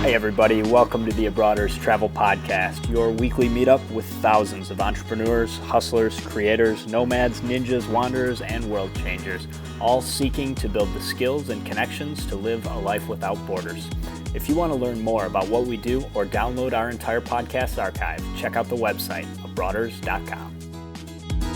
Hey everybody, welcome to the Abroaders Travel Podcast, your weekly meetup with thousands of entrepreneurs, hustlers, creators, nomads, ninjas, wanderers, and world changers, all seeking to build the skills and connections to live a life without borders. If you want to learn more about what we do or download our entire podcast archive, check out the website, abroaders.com.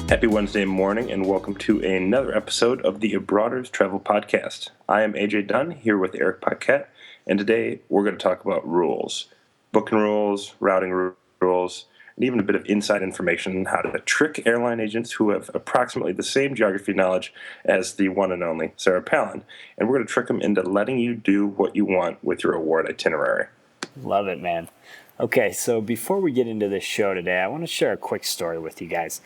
Happy Wednesday morning and welcome to another episode of the Abroaders Travel Podcast. I am AJ Dunn here with Erik Paquette. And today we're going to talk about rules, booking rules, routing rules, and even a bit of inside information on how to trick airline agents who have approximately the same geography knowledge as the one and only Sarah Palin. And we're going to trick them into letting you do what you want with your award itinerary. Love it, man. Okay, so before we get into this show today, I want to share a quick story with you guys.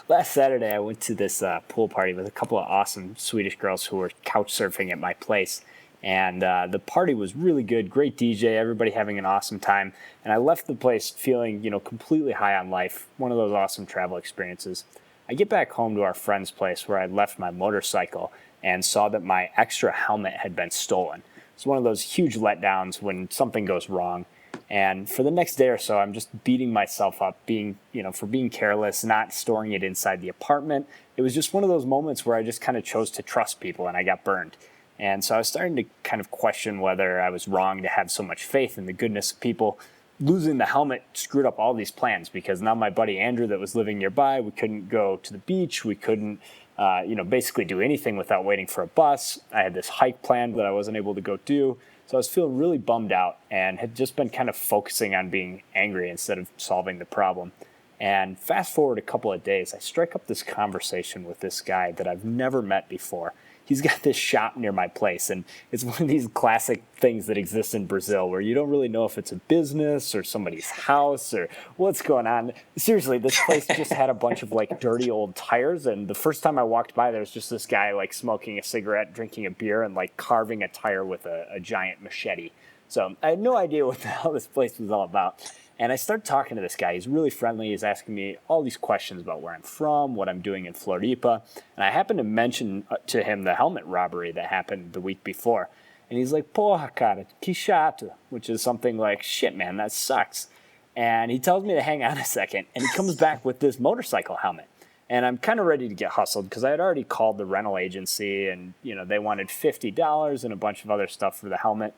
Last Saturday, I went to this pool party with a couple of awesome Swedish girls who were couch surfing at my place. And the party was really good, great DJ, everybody having an awesome time. And I left the place feeling, completely high on life, one of those awesome travel experiences. I get back home to our friend's place where I'd left my motorcycle and saw that my extra helmet had been stolen. It's one of those huge letdowns when something goes wrong. And for the next day or so, I'm just beating myself up, for being careless, not storing it inside the apartment. It was just one of those moments where I just kind of chose to trust people and I got burned. And so I was starting to kind of question whether I was wrong to have so much faith in the goodness of people. Losing the helmet screwed up all these plans because now my buddy Andrew that was living nearby, we couldn't go to the beach. We couldn't, basically do anything without waiting for a bus. I had this hike planned that I wasn't able to go do. So I was feeling really bummed out and had just been kind of focusing on being angry instead of solving the problem. And fast forward a couple of days, I strike up this conversation with this guy that I've never met before. He's got this shop near my place, and it's one of these classic things that exist in Brazil where you don't really know if it's a business or somebody's house or what's going on. Seriously, this place just had a bunch of dirty old tires, and the first time I walked by, there was just this guy smoking a cigarette, drinking a beer, and carving a tire with a giant machete. So I had no idea what the hell this place was all about. And I started talking to this guy. He's really friendly. He's asking me all these questions about where I'm from, what I'm doing in Floripa. And I happened to mention to him the helmet robbery that happened the week before. And he's like, porra, cara, que chato, which is something like, shit, man, that sucks. And he tells me to hang on a second. And he comes back with this motorcycle helmet. And I'm kind of ready to get hustled because I had already called the rental agency. And, they wanted $50 and a bunch of other stuff for the helmet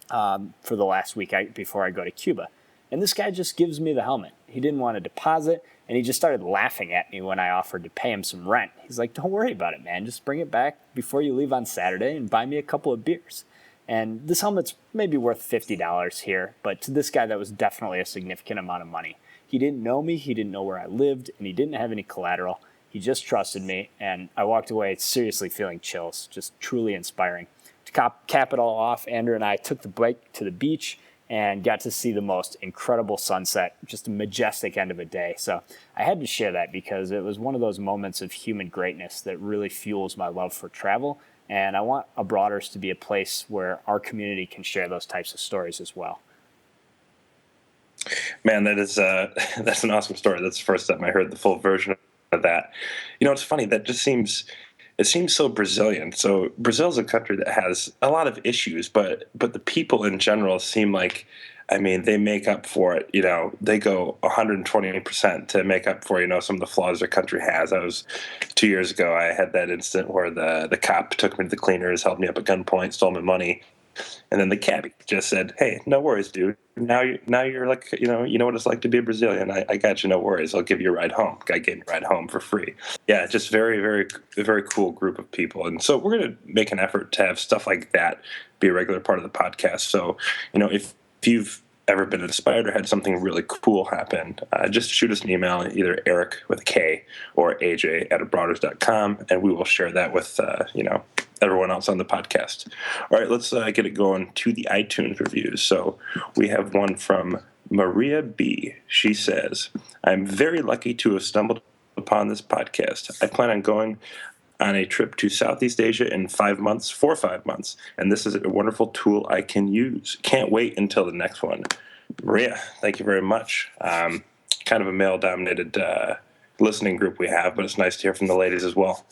for the last week before I go to Cuba. And this guy just gives me the helmet. He didn't want a deposit, and he just started laughing at me when I offered to pay him some rent. He's like, don't worry about it, man. Just bring it back before you leave on Saturday and buy me a couple of beers. And this helmet's maybe worth $50 here, but to this guy, that was definitely a significant amount of money. He didn't know me, he didn't know where I lived, and he didn't have any collateral. He just trusted me, and I walked away seriously feeling chills, just truly inspiring. To cap it all off, Andrew and I took the bike to the beach and got to see the most incredible sunset, just a majestic end of a day. So I had to share that because it was one of those moments of human greatness that really fuels my love for travel. And I want Abroaders to be a place where our community can share those types of stories as well. Man, that's an awesome story. That's the first time I heard the full version of that. It's funny, that just seems so Brazilian. So Brazil's a country that has a lot of issues, but the people in general seem like, they make up for it. They go 120% to make up for, some of the flaws their country has. 2 years ago, I had that incident where the cop took me to the cleaners, held me up at gunpoint, stole my money. And then the cabbie just said, hey, no worries, dude. Now you're like, you know what it's like to be a Brazilian. I got you, no worries. I'll give you a ride home. Guy gave me a ride home for free. Yeah, just very, very, very cool group of people. And so we're going to make an effort to have stuff like that be a regular part of the podcast. So, if you've ever been inspired or had something really cool happen, just shoot us an email, either Erik with a K or AJ at abroaders.com, and we will share that with, everyone else on the podcast. All right, let's get it going to the iTunes reviews. So we have one from Maria B. She says, I'm very lucky to have stumbled upon this podcast. I plan on going on a trip to Southeast Asia in 5 months, for 5 months, and this is a wonderful tool I can use. Can't wait until the next one. Maria, thank you very much. Kind of a male-dominated listening group we have, but it's nice to hear from the ladies as well.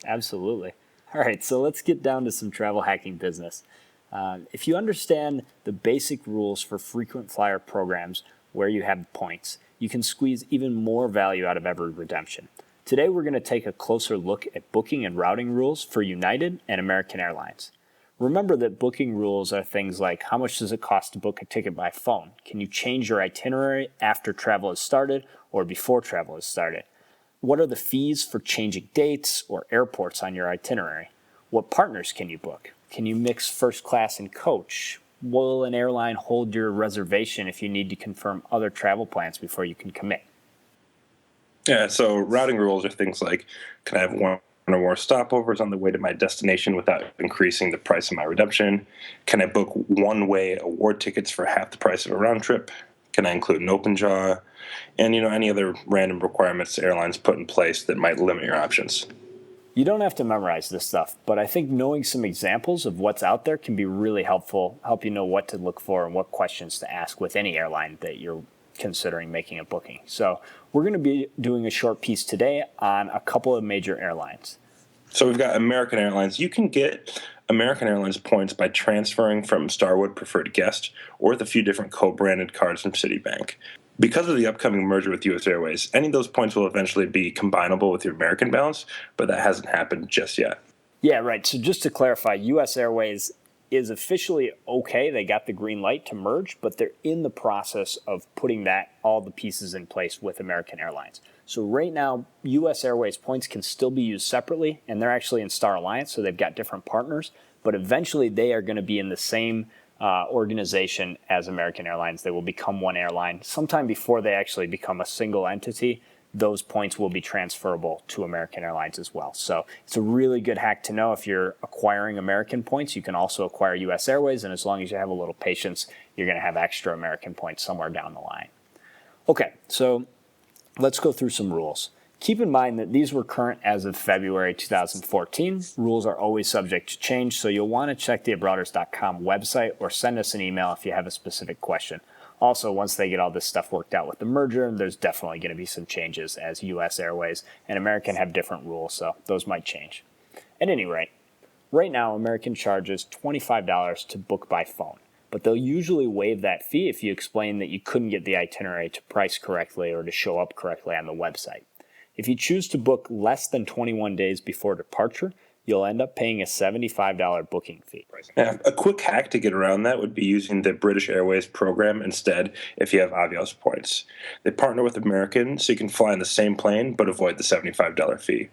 Absolutely. All right, so let's get down to some travel hacking business. If you understand the basic rules for frequent flyer programs where you have points, you can squeeze even more value out of every redemption. Today, we're going to take a closer look at booking and routing rules for United and American Airlines. Remember that booking rules are things like how much does it cost to book a ticket by phone? Can you change your itinerary after travel has started or before travel has started? What are the fees for changing dates or airports on your itinerary? What partners can you book? Can you mix first class and coach? Will an airline hold your reservation if you need to confirm other travel plans before you can commit? Yeah, so routing rules are things like, can I have one or more stopovers on the way to my destination without increasing the price of my redemption? Can I book one-way award tickets for half the price of a round trip? Can I include an open jaw? And, any other random requirements airlines put in place that might limit your options. You don't have to memorize this stuff, but I think knowing some examples of what's out there can be really helpful, help you know what to look for and what questions to ask with any airline that you're considering making a booking. So we're going to be doing a short piece today on a couple of major airlines. So we've got American Airlines. You can get American Airlines points by transferring from Starwood Preferred Guest or with a few different co-branded cards from Citibank. Because of the upcoming merger with U.S. Airways, any of those points will eventually be combinable with your American balance, but that hasn't happened just yet. Yeah, right. So just to clarify, U.S. Airways is officially okay. They got the green light to merge, but they're in the process of putting all the pieces in place with American Airlines. So right now, U.S. Airways points can still be used separately, and they're actually in Star Alliance, so they've got different partners. But eventually, they are going to be in the same organization as American Airlines. They will become one airline. Sometime before they actually become a single entity, those points will be transferable to American Airlines as well. So it's a really good hack to know. If you're acquiring American points, you can also acquire U.S. Airways, and as long as you have a little patience, you're going to have extra American points somewhere down the line. Okay, so let's go through some rules. Keep in mind that these were current as of February 2014. Rules are always subject to change, so you'll want to check the abroaders.com website or send us an email if you have a specific question. Also, once they get all this stuff worked out with the merger, there's definitely going to be some changes as U.S. Airways and American have different rules, so those might change. At any rate, right now American charges $25 to book by phone, but they'll usually waive that fee if you explain that you couldn't get the itinerary to price correctly or to show up correctly on the website. If you choose to book less than 21 days before departure, you'll end up paying a $75 booking fee. Yeah, a quick hack to get around that would be using the British Airways program instead if you have Avios points. They partner with American so you can fly on the same plane but avoid the $75 fee.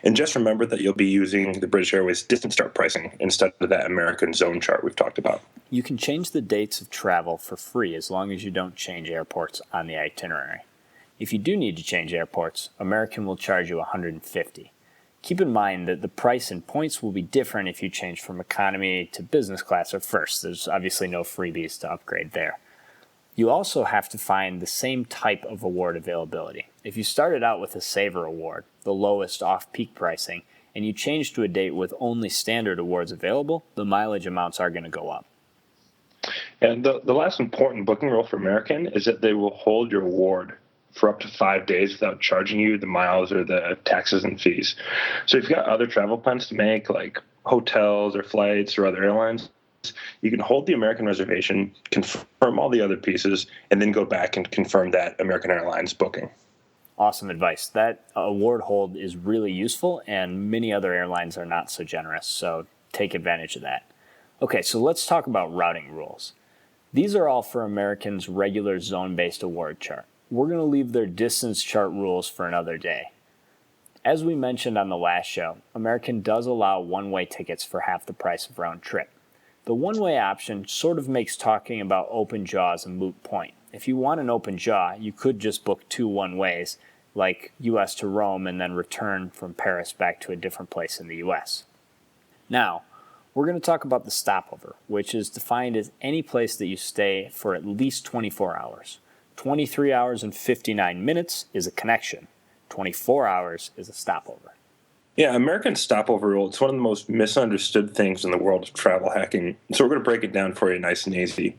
And just remember that you'll be using the British Airways distance start pricing instead of that American zone chart we've talked about. You can change the dates of travel for free as long as you don't change airports on the itinerary. If you do need to change airports, American will charge you $150. Keep in mind that the price and points will be different if you change from economy to business class or first. There's obviously no freebies to upgrade there. You also have to find the same type of award availability. If you started out with a Saver Award, the lowest off-peak pricing, and you change to a date with only standard awards available, the mileage amounts are going to go up. And the last important booking rule for American is that they will hold your award for up to 5 days without charging you the miles or the taxes and fees. So if you've got other travel plans to make, like hotels or flights or other airlines, you can hold the American reservation, confirm all the other pieces, and then go back and confirm that American Airlines booking. Awesome advice. That award hold is really useful, and many other airlines are not so generous, so take advantage of that. Okay, so let's talk about routing rules. These are all for American's regular zone-based award chart. We're going to leave their distance chart rules for another day. As we mentioned on the last show, American does allow one-way tickets for half the price of round trip. The one-way option sort of makes talking about open jaws a moot point. If you want an open jaw, you could just book 2 one-ways, like US to Rome and then return from Paris back to a different place in the US. Now, we're going to talk about the stopover, which is defined as any place that you stay for at least 24 hours. 23 hours and 59 minutes is a connection. 24 hours is a stopover. Yeah, American stopover rule, it's one of the most misunderstood things in the world of travel hacking. So we're going to break it down for you nice and easy.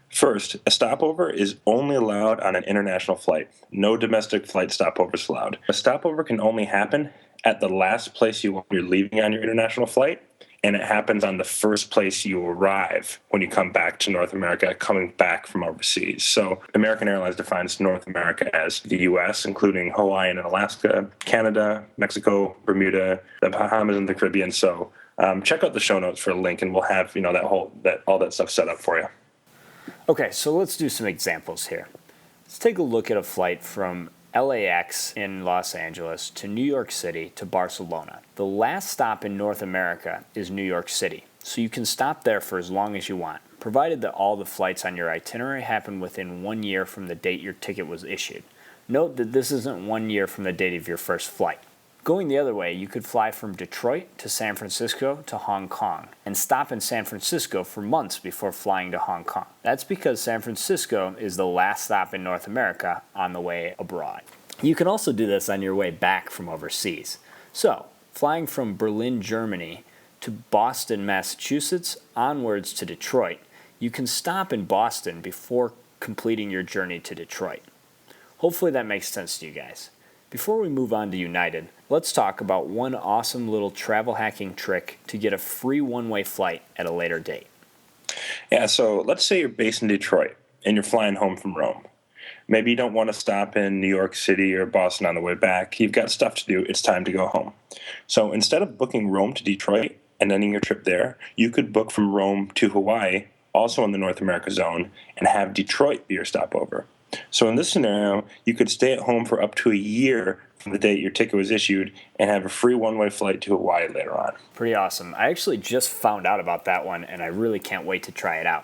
First, a stopover is only allowed on an international flight. No domestic flight stopovers allowed. A stopover can only happen at the last place you're leaving on your international flight and it happens on the first place you arrive when you come back to North America, coming back from overseas. So American Airlines defines North America as the U.S., including Hawaii and Alaska, Canada, Mexico, Bermuda, the Bahamas, and the Caribbean. So check out the show notes for a link, and we'll have all that stuff set up for you. Okay, so let's do some examples here. Let's take a look at a flight from LAX in Los Angeles to New York City to Barcelona. The last stop in North America is New York City, so you can stop there for as long as you want, provided that all the flights on your itinerary happen within 1 year from the date your ticket was issued. Note that this isn't 1 year from the date of your first flight. Going the other way, you could fly from Detroit to San Francisco to Hong Kong and stop in San Francisco for months before flying to Hong Kong. That's because San Francisco is the last stop in North America on the way abroad. You can also do this on your way back from overseas. So, flying from Berlin, Germany to Boston, Massachusetts, onwards to Detroit, you can stop in Boston before completing your journey to Detroit. Hopefully that makes sense to you guys. Before we move on to United, let's talk about one awesome little travel hacking trick to get a free one-way flight at a later date. Yeah, so let's say you're based in Detroit and you're flying home from Rome. Maybe you don't want to stop in New York City or Boston on the way back. You've got stuff to do. It's time to go home. So instead of booking Rome to Detroit and ending your trip there, you could book from Rome to Hawaii, also in the North America zone, and have Detroit be your stopover. So in this scenario, you could stay at home for up to a year from the date your ticket was issued and have a free one-way flight to Hawaii later on. Pretty awesome. I actually just found out about that one, and I really can't wait to try it out.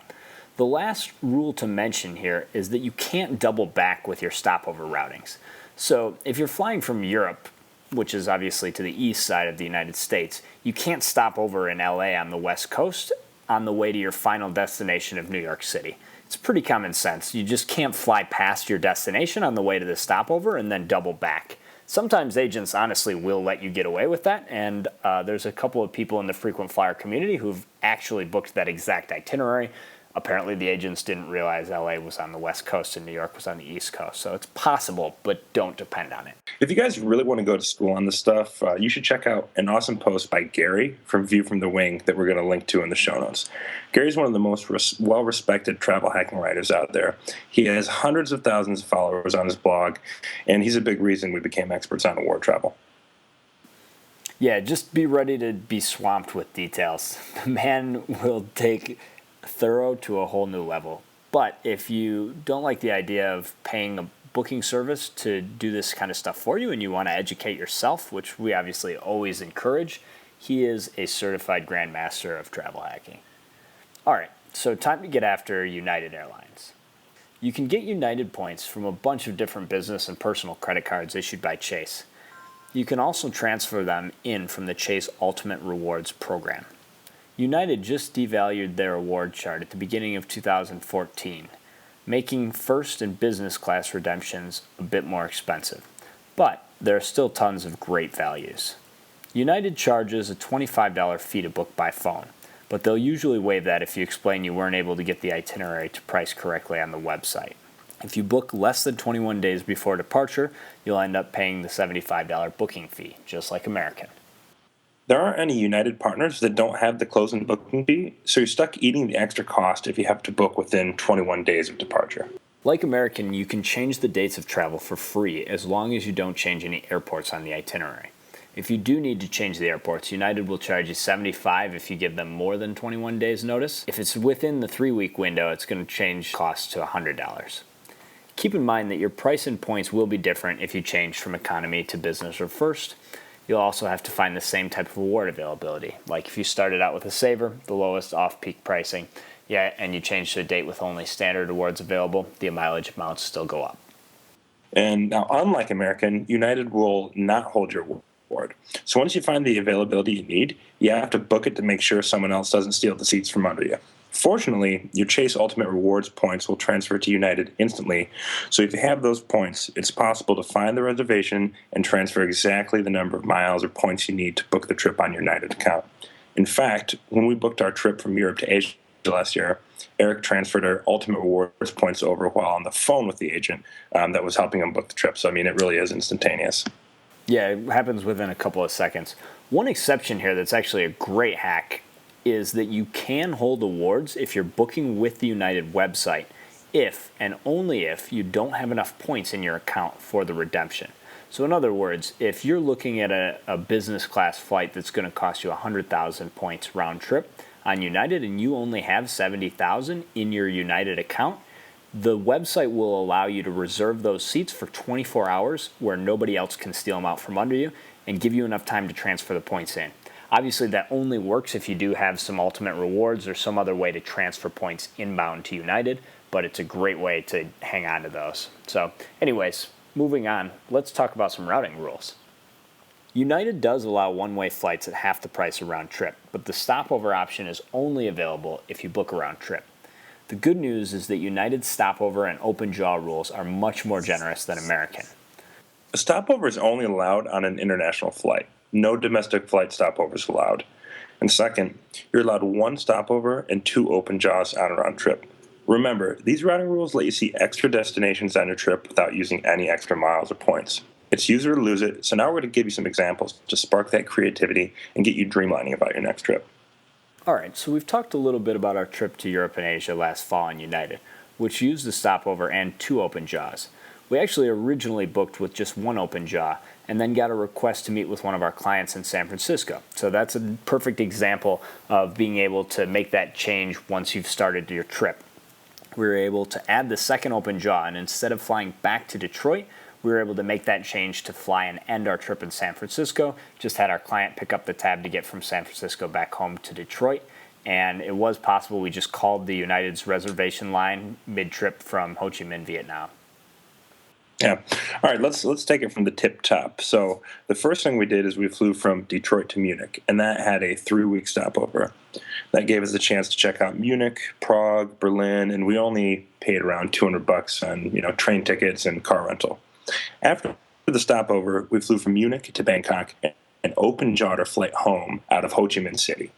The last rule to mention here is that you can't double back with your stopover routings. So if you're flying from Europe, which is obviously to the east side of the United States, you can't stop over in LA on the West Coast on the way to your final destination of New York City. It's pretty common sense. You just can't fly past your destination on the way to the stopover and then double back. Sometimes agents honestly will let you get away with that, and there's a couple of people in the frequent flyer community who've actually booked that exact itinerary. Apparently the agents didn't realize LA was on the West Coast and New York was on the East Coast. So it's possible, but don't depend on it. If you guys really want to go to school on this stuff, you should check out an awesome post by Gary from View from the Wing that we're going to link to in the show notes. Gary's one of the most well-respected travel hacking writers out there. He has hundreds of thousands of followers on his blog, and he's a big reason we became experts on award travel. Yeah, just be ready to be swamped with details. The man will take thorough to a whole new level. But if you don't like the idea of paying a booking service to do this kind of stuff for you and you want to educate yourself, which we obviously always encourage, he is a certified grandmaster of travel hacking. All right, so time to get after United Airlines. You can get United points from a bunch of different business and personal credit cards issued by Chase. You can also transfer them in from the Chase Ultimate Rewards program. United just devalued their award chart at the beginning of 2014, making first and business class redemptions a bit more expensive. But there are still tons of great values. United charges a $25 fee to book by phone, but they'll usually waive that if you explain you weren't able to get the itinerary to price correctly on the website. If you book less than 21 days before departure, you'll end up paying the $75 booking fee, just like American. There aren't any United partners that don't have the close-in booking fee, so you're stuck eating the extra cost if you have to book within 21 days of departure. Like American, you can change the dates of travel for free as long as you don't change any airports on the itinerary. If you do need to change the airports, United will charge you $75 if you give them more than 21 days notice. If it's within the 3-week window, it's going to change costs to $100. Keep in mind that your price and points will be different if you change from economy to business or first. You'll also have to find the same type of award availability. Like if you started out with a saver, the lowest off-peak pricing, and you change to a date with only standard awards available, the mileage amounts still go up. And now, unlike American, United will not hold your award. So once you find the availability you need, you have to book it to make sure someone else doesn't steal the seats from under you. Fortunately, your Chase Ultimate Rewards points will transfer to United instantly, so if you have those points, it's possible to find the reservation and transfer exactly the number of miles or points you need to book the trip on your United account. In fact, when we booked our trip from Europe to Asia last year, Erik transferred our Ultimate Rewards points over while on the phone with the agent that was helping him book the trip, so I mean, it really is instantaneous. Yeah, it happens within a couple of seconds. One exception here that's actually a great hack is that you can hold awards if you're booking with the United website, if and only if you don't have enough points in your account for the redemption. So in other words, if you're looking at a business class flight that's going to cost you 100,000 points round trip on United and you only have 70,000 in your United account, the website will allow you to reserve those seats for 24 hours where nobody else can steal them out from under you and give you enough time to transfer the points in. Obviously, that only works if you do have some ultimate rewards or some other way to transfer points inbound to United, but it's a great way to hang on to those. So anyways, moving on, let's talk about some routing rules. United does allow one-way flights at half the price of round trip, but the stopover option is only available if you book a round trip. The good news is that United's stopover and open jaw rules are much more generous than American. A stopover is only allowed on an international flight. No domestic flight stopovers allowed. And second, you're allowed one stopover and 2 open jaws on a round trip. Remember, these routing rules let you see extra destinations on your trip without using any extra miles or points. It's use it or lose it, so now we're going to give you some examples to spark that creativity and get you dreamlining about your next trip. All right, so we've talked a little bit about our trip to Europe and Asia last fall on United, which used the stopover and 2 open jaws. We actually originally booked with just 1 open jaw and then got a request to meet with one of our clients in San Francisco. So that's a perfect example of being able to make that change once you've started your trip. We were able to add the 2nd open jaw, and instead of flying back to Detroit, we were able to make that change to fly and end our trip in San Francisco. Just had our client pick up the tab to get from San Francisco back home to Detroit. And it was possible. We just called the United's reservation line mid-trip from Ho Chi Minh, Vietnam. Yeah. All right, let's take it from the tip top. So the first thing we did is we flew from Detroit to Munich, and that had a 3-week stopover. That gave us a chance to check out Munich, Prague, Berlin, and we only paid around $200 on train tickets and car rental. After the stopover, we flew from Munich to Bangkok and open-jawed our flight home out of Ho Chi Minh City.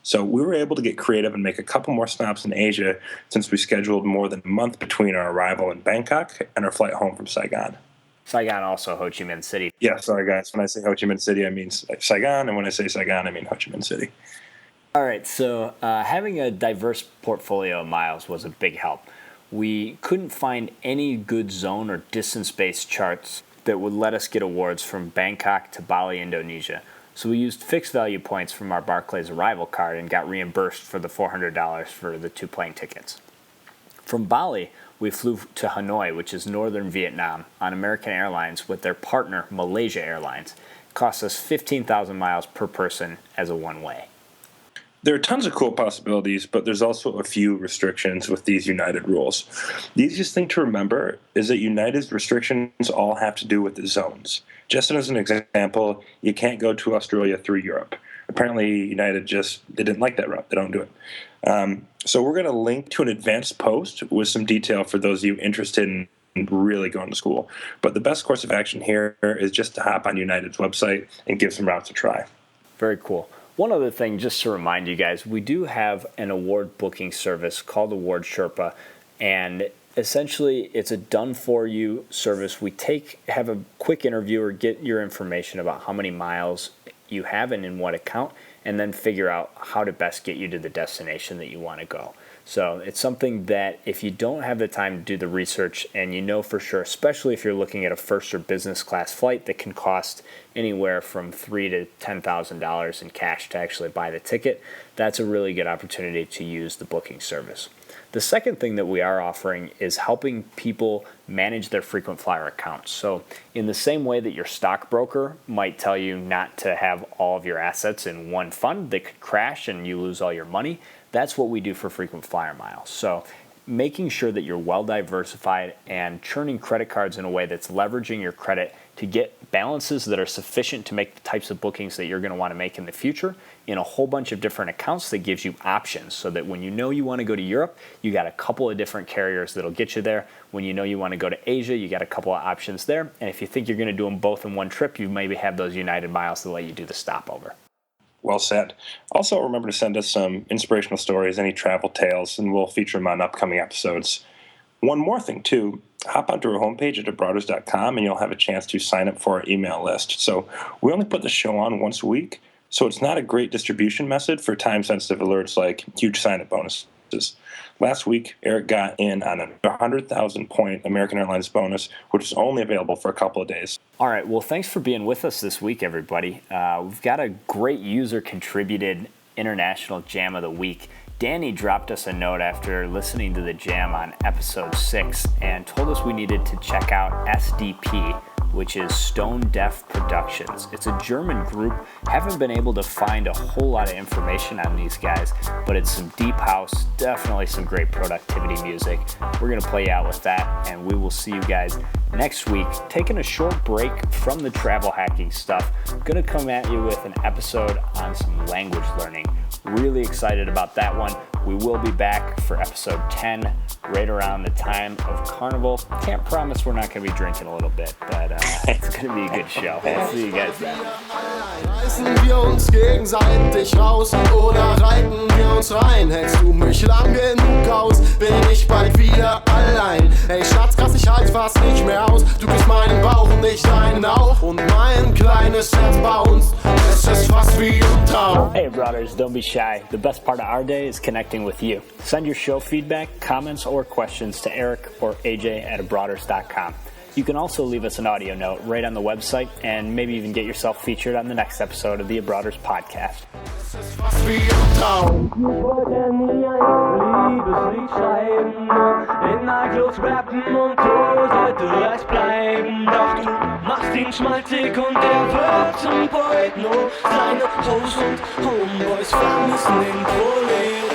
So we were able to get creative and make a couple more stops in Asia since we scheduled more than a month between our arrival in Bangkok and our flight home from Saigon. Saigon also Ho Chi Minh City. Yeah, sorry guys. When I say Ho Chi Minh City, I mean Saigon, and when I say Saigon, I mean Ho Chi Minh City. All right, so having a diverse portfolio of miles was a big help. We couldn't find any good zone or distance-based charts that would let us get awards from Bangkok to Bali, Indonesia. So we used fixed value points from our Barclays arrival card and got reimbursed for the $400 for the 2 plane tickets. From Bali, we flew to Hanoi, which is northern Vietnam, on American Airlines with their partner, Malaysia Airlines. It cost us 15,000 miles per person as a one-way. There are tons of cool possibilities, but there's also a few restrictions with these United rules. The easiest thing to remember is that United's restrictions all have to do with the zones. Just as an example, you can't go to Australia through Europe. Apparently, United they didn't like that route. They don't do it. So we're going to link to an advanced post with some detail for those of you interested in really going to school. But the best course of action here is just to hop on United's website and give some routes a try. Very cool. One other thing, just to remind you guys, we do have an award booking service called Award Sherpa, and essentially it's a done-for-you service. We have a quick interview or get your information about how many miles you have and in what account, and then figure out how to best get you to the destination that you want to go. So it's something that if you don't have the time to do the research and you know for sure, especially if you're looking at a first or business class flight that can cost anywhere from $3,000 to $10,000 in cash to actually buy the ticket, that's a really good opportunity to use the booking service. The second thing that we are offering is helping people manage their frequent flyer accounts. So in the same way that your stockbroker might tell you not to have all of your assets in one fund that could crash and you lose all your money, that's what we do for frequent flyer miles. So making sure that you're well diversified and churning credit cards in a way that's leveraging your credit to get balances that are sufficient to make the types of bookings that you're going to want to make in the future in a whole bunch of different accounts that gives you options so that when you know you want to go to Europe, you got a couple of different carriers that'll get you there. When you know you want to go to Asia, you got a couple of options there. And if you think you're going to do them both in one trip, you maybe have those United miles to let you do the stopover. Well said. Also, remember to send us some inspirational stories, any travel tales, and we'll feature them on upcoming episodes. One more thing, too. Hop onto our homepage at abroaders.com and you'll have a chance to sign up for our email list. So we only put the show on once a week, so it's not a great distribution method for time-sensitive alerts like huge sign-up bonuses. Last week, Erik got in on a 100,000-point American Airlines bonus, which is only available for a couple of days. All right, well, thanks for being with us this week, everybody. We've got a great user-contributed International Jam of the Week. Danny dropped us a note after listening to the jam on episode 6 and told us we needed to check out SDP, which is Stone Deaf Productions. It's a German group. Haven't been able to find a whole lot of information on these guys, but it's some deep house, definitely some great productivity music. We're going to play out with that, and we will see you guys next week. Taking a short break from the travel hacking stuff. Going to come at you with an episode on some language learning. Really excited about that one. We will be back for episode 10 right around the time of Carnival. Can't promise we're not going to be drinking a little bit, but it's going to be a good show. We'll see you guys then. Reißen wir uns gegenseitig raus oder reiten wir uns rein? Hältst du mich lang genug aus? Bin ich bald wieder allein? Ey Schatz, krass, ich halt fast nicht mehr aus. Du küsst meinen Bauch und ich deinen auch. Und mein kleines Herz bounced. Es ist fast wie im Traum. Hey brothers, don't be shy. The best part of our day is connecting with you. Send your show feedback, comments, or questions to Erik or AJ at abroaders.com. You can also leave us an audio note right on the website and maybe even get yourself featured on the next episode of the Abroaders podcast. Es ist fast wie im Traum. Ich wollte nie ein Liebeslied schreiben, nur in Nagels rappen und so sollte es bleiben. Doch du machst ihn schmalzig und er wird zum Poet. Nur seine Hoes und Homeboys vermissen den Prolet.